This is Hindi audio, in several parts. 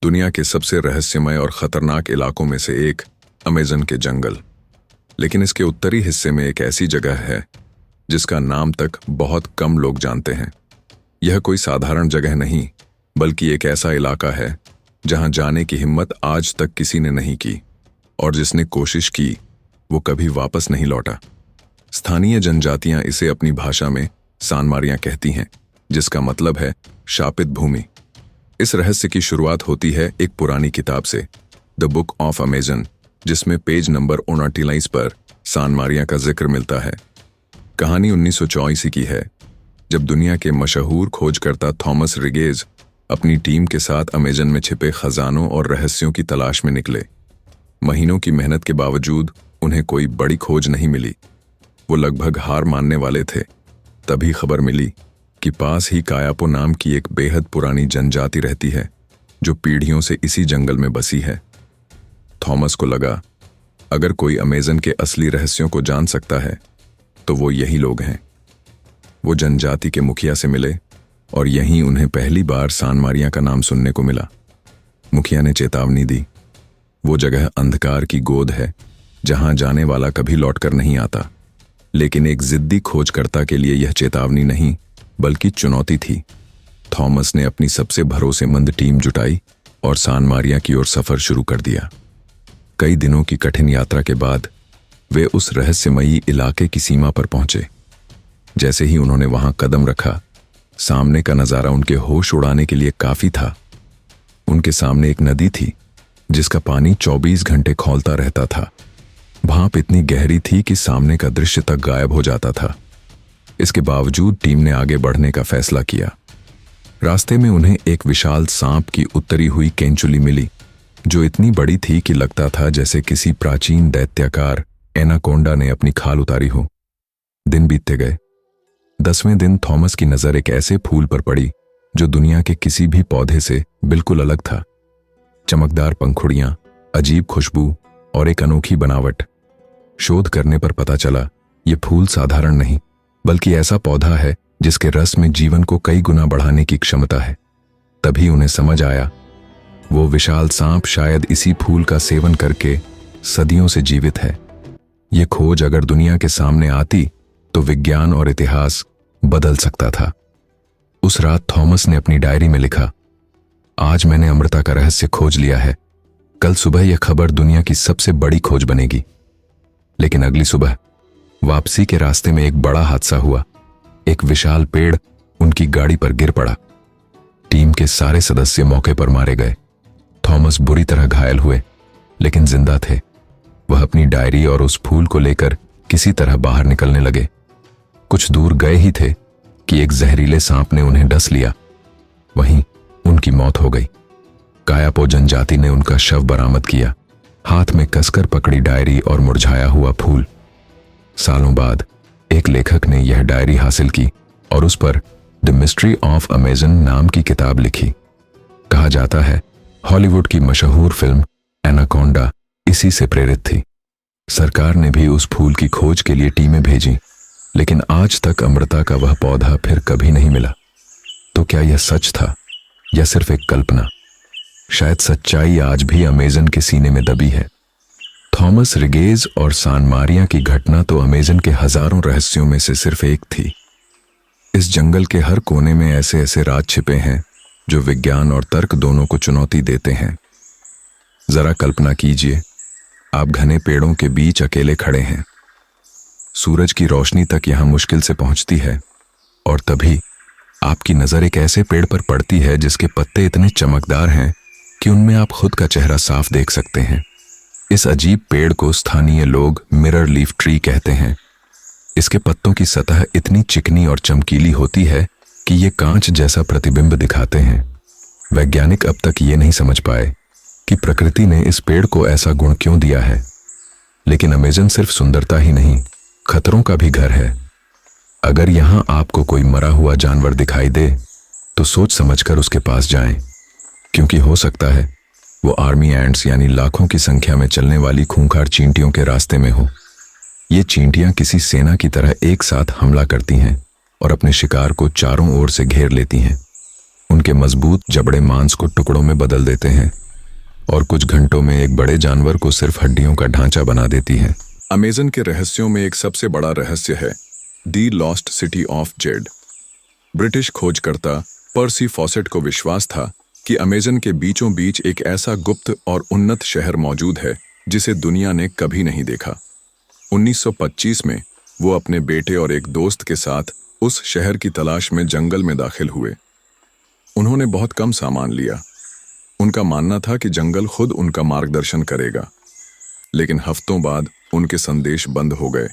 दुनिया के सबसे रहस्यमय और खतरनाक इलाकों में से एक अमेज़न के जंगल। लेकिन इसके उत्तरी हिस्से में एक ऐसी जगह है जिसका नाम तक बहुत कम लोग जानते हैं। यह कोई साधारण जगह नहीं, बल्कि एक ऐसा इलाका है जहां जाने की हिम्मत आज तक किसी ने नहीं की, और जिसने कोशिश की वो कभी वापस नहीं लौटा। स्थानीय जनजातियां इसे अपनी भाषा में सानमारियां कहती हैं, जिसका मतलब है शापित भूमि। इस रहस्य की शुरुआत होती है एक पुरानी किताब से, द बुक ऑफ अमेज़न, जिसमें पेज नंबर 39 पर सानमारियां का जिक्र मिलता है। कहानी 1984 की है, जब दुनिया के मशहूर खोजकर्ता थॉमस रिगेज अपनी टीम के साथ अमेज़न में छिपे खजानों और रहस्यों की तलाश में निकले। महीनों की मेहनत के बावजूद उन्हें कोई बड़ी खोज नहीं मिली। वो लगभग हार मानने वाले थे। तभी खबर मिली कि पास ही कायापो नाम की एक बेहद पुरानी जनजाति रहती है, जो पीढ़ियों से इसी जंगल में बसी है। थॉमस को लगा, अगर कोई अमेज़न के असली रहस्यों को जान सकता है तो वो यही लोग हैं। वो जनजाति के मुखिया से मिले और यहीं उन्हें पहली बार सानमारियां का नाम सुनने को मिला। मुखिया ने चेतावनी दी, वो जगह अंधकार की गोद है जहां जाने वाला कभी लौटकर नहीं आता। लेकिन एक जिद्दी खोजकर्ता के लिए यह चेतावनी नहीं, बल्कि चुनौती थी। थॉमस ने अपनी सबसे भरोसेमंद टीम जुटाई और सानमारियां की ओर सफर शुरू कर दिया। कई दिनों की कठिन यात्रा के बाद वे उस रहस्यमयी इलाके की सीमा पर पहुंचे। जैसे ही उन्होंने वहां कदम रखा, सामने का नजारा उनके होश उड़ाने के लिए काफी था। उनके सामने एक नदी थी जिसका पानी 24 घंटे खौलता रहता था। भाप इतनी गहरी थी कि सामने का दृश्य तक गायब हो जाता था। इसके बावजूद टीम ने आगे बढ़ने का फैसला किया। रास्ते में उन्हें एक विशाल सांप की उतरी हुई केंचुली मिली, जो इतनी बड़ी थी कि लगता था जैसे किसी प्राचीन दैत्याकार एनाकोंडा ने अपनी खाल उतारी हो। दिन बीतते गए। 10वें दिन थॉमस की नजर एक ऐसे फूल पर पड़ी जो दुनिया के किसी भी पौधे से बिल्कुल अलग था। चमकदार पंखुड़ियां, अजीब खुशबू और एक अनोखी बनावट। शोध करने पर पता चला, ये फूल साधारण नहीं, बल्कि ऐसा पौधा है जिसके रस में जीवन को कई गुना बढ़ाने की क्षमता है। तभी उन्हें समझ आया, वो विशाल सांप शायद इसी फूल का सेवन करके सदियों से जीवित है। ये खोज अगर दुनिया के सामने आती तो विज्ञान और इतिहास बदल सकता था। उस रात थॉमस ने अपनी डायरी में लिखा, आज मैंने अमृता का रहस्य खोज लिया है। कल सुबह यह खबर दुनिया की सबसे बड़ी खोज बनेगी। लेकिन अगली सुबह वापसी के रास्ते में एक बड़ा हादसा हुआ। एक विशाल पेड़ उनकी गाड़ी पर गिर पड़ा। टीम के सारे सदस्य मौके पर मारे गए। थॉमस बुरी तरह घायल हुए, लेकिन जिंदा थे। वह अपनी डायरी और उस फूल को लेकर किसी तरह बाहर निकलने लगे। कुछ दूर गए ही थे कि एक जहरीले सांप ने उन्हें डस लिया। वहीं उनकी मौत हो गई। कायापो जनजाति ने उनका शव बरामद किया, हाथ में कसकर पकड़ी डायरी और मुरझाया हुआ फूल। सालों बाद एक लेखक ने यह डायरी हासिल की और उस पर द मिस्ट्री ऑफ अमेज़न नाम की किताब लिखी। कहा जाता है हॉलीवुड की मशहूर फिल्म एनाकोंडा इसी से प्रेरित थी। सरकार ने भी उस फूल की खोज के लिए टीमें भेजी, लेकिन आज तक अमृता का वह पौधा फिर कभी नहीं मिला। तो क्या यह सच था या सिर्फ एक कल्पना? शायद सच्चाई आज भी अमेज़न के सीने में दबी है। थॉमस रिगेज और सानमारियां की घटना तो अमेज़न के हजारों रहस्यों में से सिर्फ एक थी। इस जंगल के हर कोने में ऐसे ऐसे राज छिपे हैं जो विज्ञान और तर्क दोनों को चुनौती देते हैं। जरा कल्पना कीजिए, आप घने पेड़ों के बीच अकेले खड़े हैं। सूरज की रोशनी तक यहां मुश्किल से पहुंचती है, और तभी आपकी नजर एक ऐसे पेड़ पर पड़ती है जिसके पत्ते इतने चमकदार हैं कि उनमें आप खुद का चेहरा साफ देख सकते हैं। इस अजीब पेड़ को स्थानीय लोग मिरर लीफ ट्री कहते हैं। इसके पत्तों की सतह इतनी चिकनी और चमकीली होती है कि ये कांच जैसा प्रतिबिंब दिखाते हैं। वैज्ञानिक अब तक ये नहीं समझ पाए कि प्रकृति ने इस पेड़ को ऐसा गुण क्यों दिया है। लेकिन अमेज़न सिर्फ सुंदरता ही नहीं, खतरों का भी घर है। अगर यहां आपको कोई मरा हुआ जानवर दिखाई दे तो सोच समझकर उसके पास जाएं, क्योंकि हो सकता है वो आर्मी एंट्स यानी लाखों की संख्या में चलने वाली खूंखार चींटियों के रास्ते में हो। ये चींटियां किसी सेना की तरह एक साथ हमला करती हैं और अपने शिकार को चारों ओर से घेर लेती हैं। उनके मजबूत जबड़े मांस को टुकड़ों में बदल देते हैं और कुछ घंटों में एक बड़े जानवर को सिर्फ हड्डियों का ढांचा बना देती हैं। अमेज़न के रहस्यों में एक सबसे बड़ा रहस्य है the lost city of Z. British खोजकर्ता पर्सी फॉसेट को विश्वास था कि अमेज़न के बीचों बीच एक ऐसा गुप्त और उन्नत शहर मौजूद है जिसे दुनिया ने कभी नहीं देखा। 1925 में वो अपने बेटे और एक दोस्त के साथ उस शहर की तलाश में जंगल में दाखिल हुए। उन्होंने बहुत कम सामान लिया। उनका मानना था कि जंगल खुद उनका मार्गदर्शन करेगा। लेकिन हफ्तों बाद उनके संदेश बंद हो गए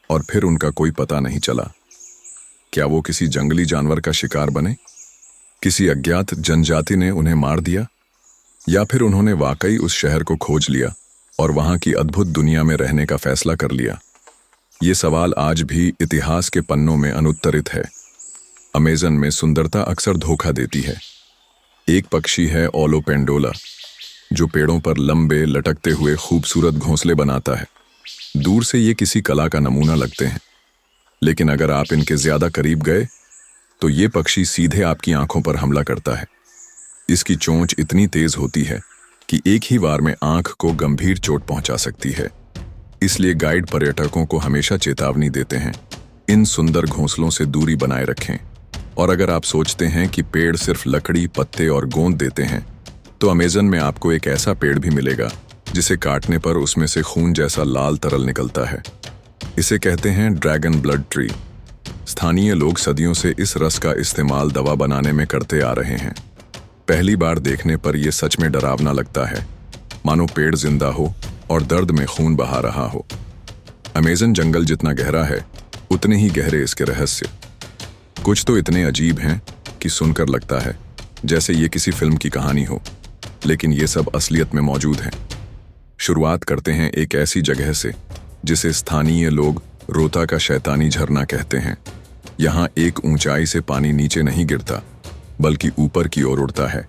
और फिर उनका कोई पता नहीं चला। क्या वो किसी जंगली जानवर का शिकार बने, किसी अज्ञात जनजाति ने उन्हें मार दिया, या फिर उन्होंने वाकई उस शहर को खोज लिया और वहां की अद्भुत दुनिया में रहने का फैसला कर लिया? ये सवाल आज भी इतिहास के पन्नों में अनुत्तरित है। अमेज़न में सुंदरता अक्सर धोखा देती है। एक पक्षी है ओलोपेंडोला, जो पेड़ों पर लंबे लटकते हुए खूबसूरत घोंसले बनाता है। दूर से ये किसी कला का नमूना लगते हैं, लेकिन अगर आप इनके ज्यादा करीब गए तो ये पक्षी सीधे आपकी आंखों पर हमला करता है। इसकी चोंच इतनी तेज होती है कि एक ही बार में आंख को गंभीर चोट पहुंचा सकती है। इसलिए गाइड पर्यटकों को हमेशा चेतावनी देते हैं, इन सुंदर घोंसलों से दूरी बनाए रखें। और अगर आप सोचते हैं कि पेड़ सिर्फ लकड़ी, पत्ते और गोंद देते हैं, तो अमेज़न में आपको एक ऐसा पेड़ भी मिलेगा जिसे काटने पर उसमें से खून जैसा लाल तरल निकलता है। इसे कहते हैं ड्रैगन ब्लड ट्री। स्थानीय लोग सदियों से इस रस का इस्तेमाल दवा बनाने में करते आ रहे हैं। पहली बार देखने पर यह सच में डरावना लगता है, मानो पेड़ जिंदा हो और दर्द में खून बहा रहा हो। अमेज़न जंगल जितना गहरा है, उतने ही गहरे इसके रहस्य। कुछ तो इतने अजीब हैं कि सुनकर लगता है जैसे ये किसी फिल्म की कहानी हो, लेकिन ये सब असलियत में मौजूद हैं। शुरुआत करते हैं एक ऐसी जगह से जिसे स्थानीय लोग रोता का शैतानी झरना कहते हैं। यहाँ एक ऊंचाई से पानी नीचे नहीं गिरता, बल्कि ऊपर की ओर उड़ता है।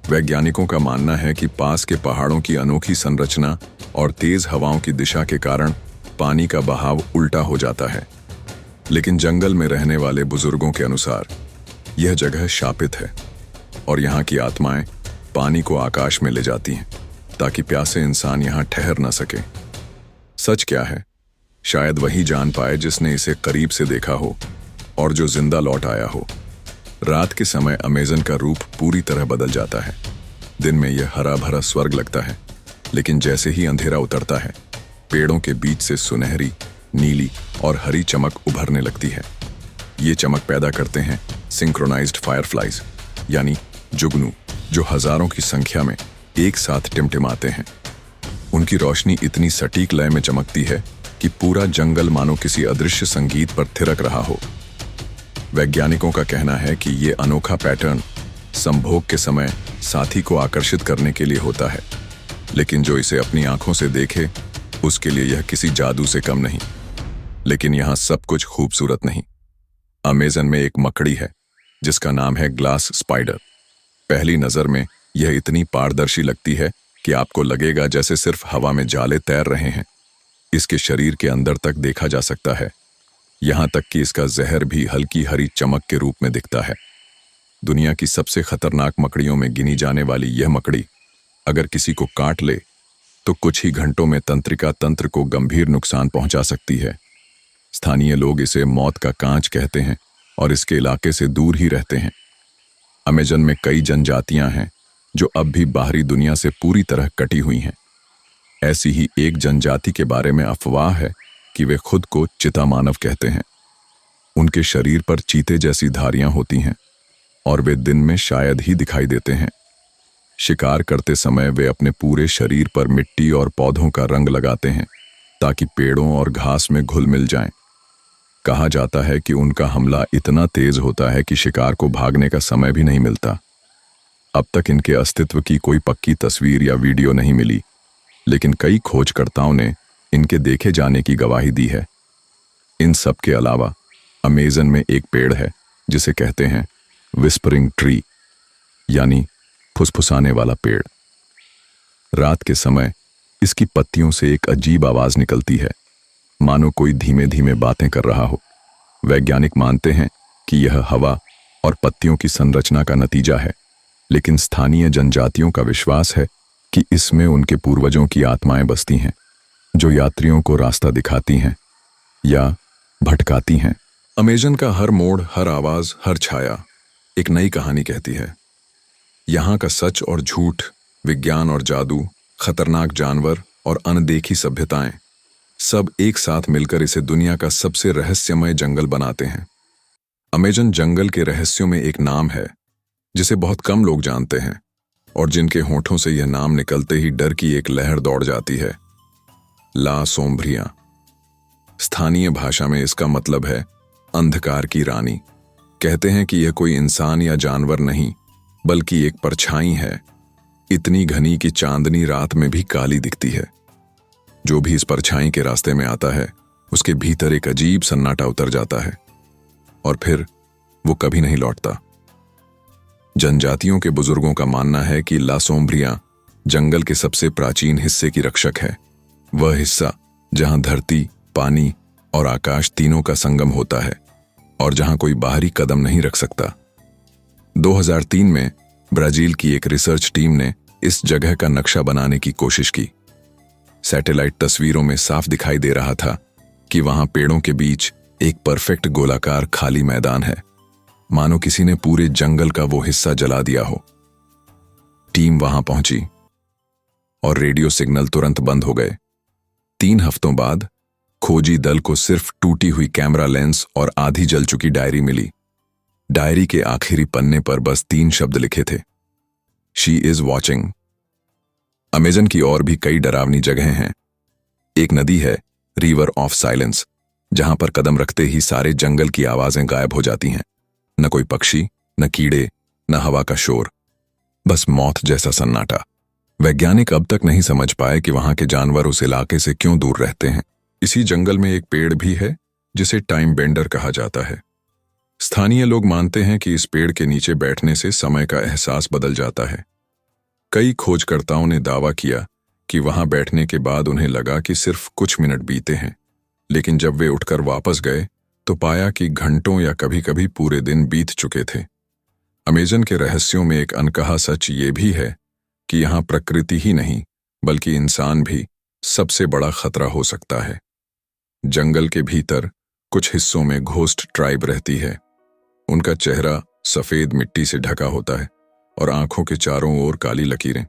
वैज्ञानिकों का मानना है कि पास के पहाड़ों की अनोखी संरचना और तेज हवाओं की दिशा के कारण पानी का बहाव उल्टा हो जाता है। लेकिन जंगल में रहने वाले बुजुर्गों के अनुसार यह जगह शापित है और यहाँ की आत्माएं पानी को आकाश में ले जाती हैं ताकि प्यासे इंसान यहाँ ठहर न सके। सच क्या है, शायद वही जान पाए जिसने इसे करीब से देखा हो और जो जिंदा लौट आया हो। रात के समय अमेज़न का रूप पूरी तरह बदल जाता है। दिन में यह हरा भरा स्वर्ग लगता है, लेकिन जैसे ही अंधेरा उतरता है, पेड़ों के बीच से सुनहरी, नीली और हरी चमक उभरने लगती है। ये चमक पैदा करते हैं सिंक्रोनाइज्ड फायरफ्लाइज, यानी जुगनू, जो हजारों की संख्या में एक साथ टिमटिमाते हैं। उनकी रोशनी इतनी सटीक लय में चमकती है कि पूरा जंगल मानो किसी अदृश्य संगीत पर थिरक रहा हो। वैज्ञानिकों का कहना है कि ये अनोखा पैटर्न संभोग के समय साथी को आकर्षित करने के लिए होता है, लेकिन जो इसे अपनी आंखों से देखे उसके लिए यह किसी जादू से कम नहीं। लेकिन यहाँ सब कुछ खूबसूरत नहीं। अमेज़न में एक मकड़ी है जिसका नाम है ग्लास स्पाइडर। पहली नजर में यह इतनी पारदर्शी लगती है कि आपको लगेगा जैसे सिर्फ हवा में जाले तैर रहे हैं। इसके शरीर के अंदर तक देखा जा सकता है, यहाँ तक कि इसका जहर भी हल्की हरी चमक के रूप में दिखता है। दुनिया की सबसे खतरनाक मकड़ियों में गिनी जाने वाली यह मकड़ी अगर किसी को काट ले तो कुछ ही घंटों में तंत्रिका तंत्र को गंभीर नुकसान पहुंचा सकती है। स्थानीय लोग इसे मौत का कांच कहते हैं और इसके इलाके से दूर ही रहते हैं। अमेज़न में कई जनजातियां हैं जो अब भी बाहरी दुनिया से पूरी तरह कटी हुई हैं। ऐसी ही एक जनजाति के बारे में अफवाह है कि वे खुद को चिता मानव कहते हैं। उनके शरीर पर चीते जैसी धारियां होती हैं और वे दिन में शायद ही दिखाई देते हैं। शिकार करते समय वे अपने पूरे शरीर पर मिट्टी और पौधों का रंग लगाते हैं ताकि पेड़ों और घास में घुल मिल जाएं। कहा जाता है कि उनका हमला इतना तेज होता है कि शिकार को भागने का समय भी नहीं मिलता। अब तक इनके अस्तित्व की कोई पक्की तस्वीर या वीडियो नहीं मिली, लेकिन कई खोजकर्ताओं ने इनके देखे जाने की गवाही दी है। इन सब के अलावा अमेज़न में एक पेड़ है जिसे कहते हैं विस्परिंग ट्री, यानी फुसफुसाने वाला पेड़। रात के समय इसकी पत्तियों से एक अजीब आवाज निकलती है, मानो कोई धीमे धीमे बातें कर रहा हो। वैज्ञानिक मानते हैं कि यह हवा और पत्तियों की संरचना का नतीजा है, लेकिन स्थानीय जनजातियों का विश्वास है कि इसमें उनके पूर्वजों की आत्माएं बसती हैं, जो यात्रियों को रास्ता दिखाती हैं या भटकाती हैं। अमेजन का हर मोड़, हर आवाज, हर छाया एक नई कहानी कहती है। यहाँ का सच और झूठ, विज्ञान और जादू, खतरनाक जानवर और अनदेखी सभ्यताएं, सब एक साथ मिलकर इसे दुनिया का सबसे रहस्यमय जंगल बनाते हैं। अमेजन जंगल के रहस्यों में एक नाम है जिसे बहुत कम लोग जानते हैं और जिनके होठों से यह नाम निकलते ही डर की एक लहर दौड़ जाती है। ला सोम्ब्रिया। स्थानीय भाषा में इसका मतलब है अंधकार की रानी। कहते हैं कि यह कोई इंसान या जानवर नहीं, बल्कि एक परछाई है, इतनी घनी कि चांदनी रात में भी काली दिखती है। जो भी इस परछाई के रास्ते में आता है, उसके भीतर एक अजीब सन्नाटा उतर जाता है और फिर वो कभी नहीं लौटता। जनजातियों के बुजुर्गों का मानना है कि ला सोम्ब्रिया जंगल के सबसे प्राचीन हिस्से की रक्षक है, वह हिस्सा जहां धरती, पानी और आकाश तीनों का संगम होता है और जहां कोई बाहरी कदम नहीं रख सकता। 2003 में ब्राजील की एक रिसर्च टीम ने इस जगह का नक्शा बनाने की कोशिश की। सैटेलाइट तस्वीरों में साफ दिखाई दे रहा था कि वहां पेड़ों के बीच एक परफेक्ट गोलाकार खाली मैदान है, मानो किसी ने पूरे जंगल का वो हिस्सा जला दिया हो। टीम वहां पहुंची और रेडियो सिग्नल तुरंत बंद हो गए। 3 हफ्तों बाद खोजी दल को सिर्फ टूटी हुई कैमरा लेंस और आधी जल चुकी डायरी मिली। डायरी के आखिरी पन्ने पर बस 3 शब्द लिखे थे, शी इज वॉचिंग। अमेजन की और भी कई डरावनी जगहें हैं। एक नदी है, रिवर ऑफ साइलेंस, जहां पर कदम रखते ही सारे जंगल की आवाजें गायब हो जाती हैं। न कोई पक्षी, न कीड़े, न हवा का शोर, बस मौत जैसा सन्नाटा। वैज्ञानिक अब तक नहीं समझ पाए कि वहां के जानवर उस इलाके से क्यों दूर रहते हैं। इसी जंगल में एक पेड़ भी है जिसे टाइम बेंडर कहा जाता है। स्थानीय लोग मानते हैं कि इस पेड़ के नीचे बैठने से समय का एहसास बदल जाता है। कई खोजकर्ताओं ने दावा किया कि वहां बैठने के बाद उन्हें लगा कि सिर्फ कुछ मिनट बीते हैं, लेकिन जब वे उठकर वापस गए तो पाया कि घंटों या कभी-कभी पूरे दिन बीत चुके थे। अमेजन के रहस्यों में एक अनकहा सच ये भी है कि यहाँ प्रकृति ही नहीं, बल्कि इंसान भी सबसे बड़ा खतरा हो सकता है। जंगल के भीतर कुछ हिस्सों में घोस्ट ट्राइब रहती है। उनका चेहरा सफेद मिट्टी से ढका होता है और आंखों के चारों ओर काली लकीरें।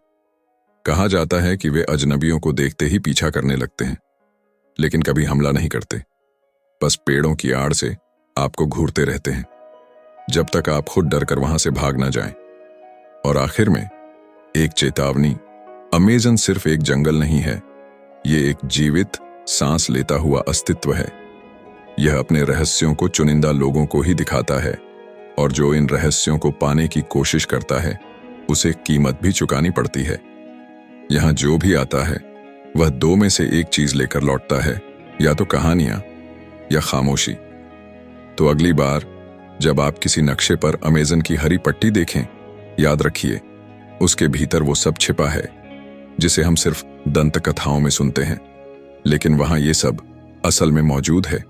कहा जाता है कि वे अजनबियों को देखते ही पीछा करने लगते हैं, लेकिन कभी हमला नहीं करते, बस पेड़ों की आड़ से आपको घूरते रहते हैं जब तक आप खुद डरकर वहां से भाग ना जाएं। और आखिर में एक चेतावनी, अमेजन सिर्फ एक जंगल नहीं है, ये एक जीवित, सांस लेता हुआ अस्तित्व है। यह अपने रहस्यों को चुनिंदा लोगों को ही दिखाता है और जो इन रहस्यों को पाने की कोशिश करता है उसे कीमत भी चुकानी पड़ती है। यहाँ जो भी आता है वह 2 में से एक चीज लेकर लौटता है, या तो कहानियां या खामोशी। तो अगली बार जब आप किसी नक्शे पर अमेजन की हरी पट्टी देखें, याद रखिए उसके भीतर वो सब छिपा है जिसे हम सिर्फ दंत कथाओं में सुनते हैं, लेकिन वहां ये सब असल में मौजूद है।